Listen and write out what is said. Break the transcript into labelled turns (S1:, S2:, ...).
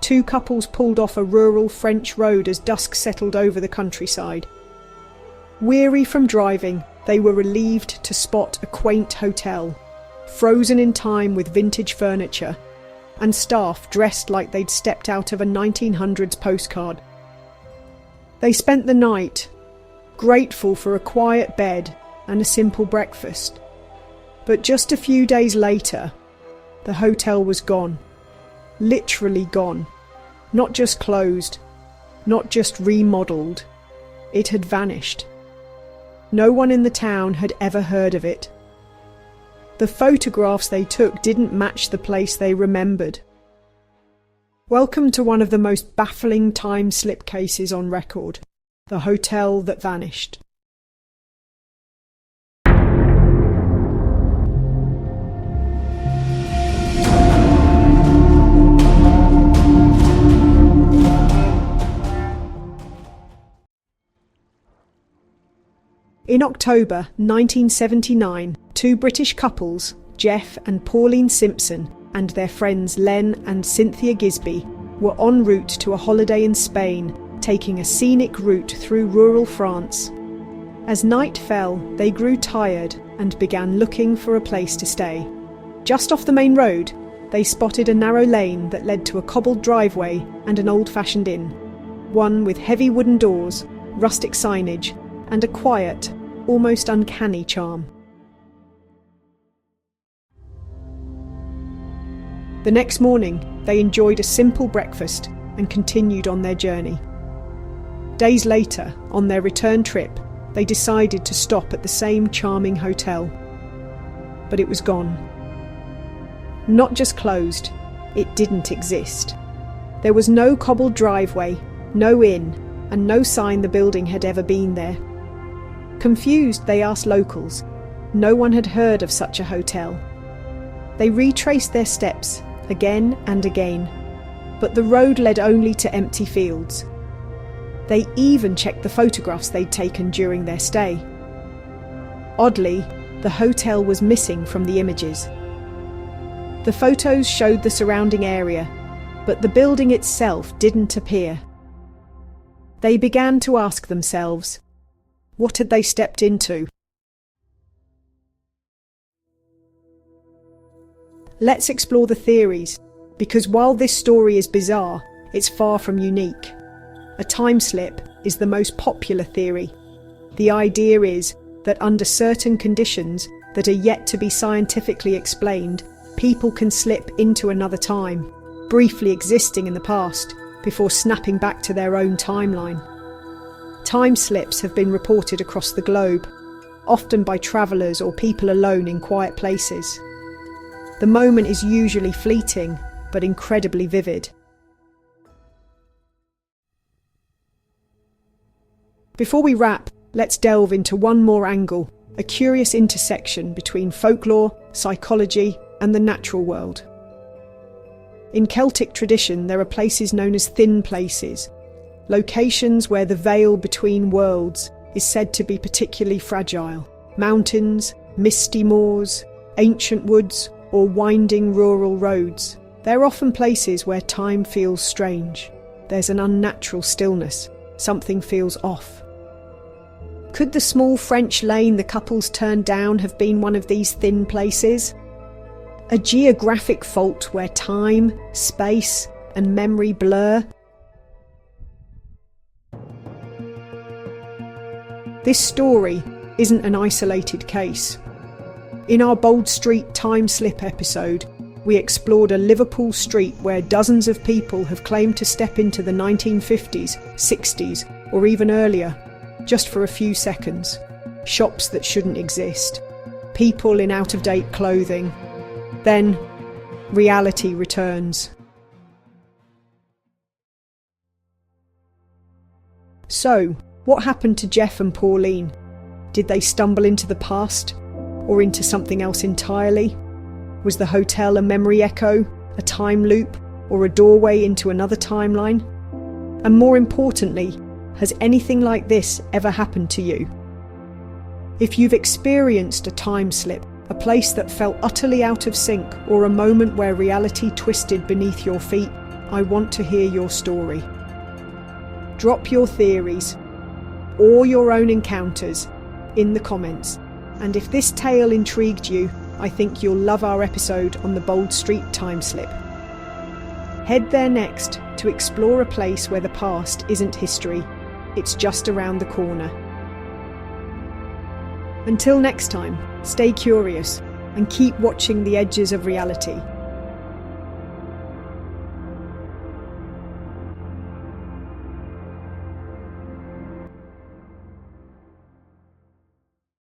S1: two couples pulled off a rural French road as dusk settled over the countryside. Weary from driving, they were relieved to spot a quaint hotel, frozen in time with vintage furniture, and staff dressed like they'd stepped out of a 1900s postcard. They spent the night, grateful for a quiet bed and a simple breakfast. But just a few days later, the hotel was gone. Literally gone. Not just closed, not just remodelled. It had vanished. No one in the town had ever heard of it. The photographs they took didn't match the place they remembered. Welcome to one of the most baffling time slip cases on record, the hotel that vanished. In October 1979, two British couples, Jeff and Pauline Simpson, and their friends Len and Cynthia Gisby, were en route to a holiday in Spain, taking a scenic route through rural France. As night fell, they grew tired and began looking for a place to stay. Just off the main road, they spotted a narrow lane that led to a cobbled driveway and an old-fashioned inn, one with heavy wooden doors, rustic signage, and a quiet, almost uncanny charm. The next morning, they enjoyed a simple breakfast and continued on their journey. Days later, on their return trip, they decided to stop at the same charming hotel. But it was gone. Not just closed, it didn't exist. There was no cobbled driveway, no inn, and no sign the building had ever been there. Confused, they asked locals. No one had heard of such a hotel. They retraced their steps again and again, but the road led only to empty fields. They even checked the photographs they'd taken during their stay. Oddly, the hotel was missing from the images. The photos showed the surrounding area, but the building itself didn't appear. They began to ask themselves, what had they stepped into? Let's explore the theories, because while this story is bizarre, it's far from unique. A time slip is the most popular theory. The idea is that under certain conditions that are yet to be scientifically explained, people can slip into another time, briefly existing in the past, before snapping back to their own timeline. Time slips have been reported across the globe, often by travellers or people alone in quiet places. The moment is usually fleeting, but incredibly vivid. Before we wrap, let's delve into one more angle, a curious intersection between folklore, psychology, and the natural world. In Celtic tradition, there are places known as thin places, locations where the veil between worlds is said to be particularly fragile. Mountains, misty moors, ancient woods, or winding rural roads. They're often places where time feels strange. There's an unnatural stillness. Something feels off. Could the small French lane the couples turned down have been one of these thin places? A geographic fault where time, space, and memory blur? This story isn't an isolated case. In our Bold Street time slip episode, we explored a Liverpool street where dozens of people have claimed to step into the 1950s, 60s, or even earlier, just for a few seconds. Shops that shouldn't exist. People in out-of-date clothing. Then, reality returns. So, what happened to Jeff and Pauline? Did they stumble into the past? Or into something else entirely? Was the hotel a memory echo, a time loop, or a doorway into another timeline? And more importantly, has anything like this ever happened to you? If you've experienced a time slip, a place that felt utterly out of sync, or a moment where reality twisted beneath your feet, I want to hear your story. Drop your theories or your own encounters in the comments. And if this tale intrigued you, I think you'll love our episode on the Bold Street time slip. Head there next to explore a place where the past isn't history, it's just around the corner. Until next time, stay curious and keep watching the edges of reality.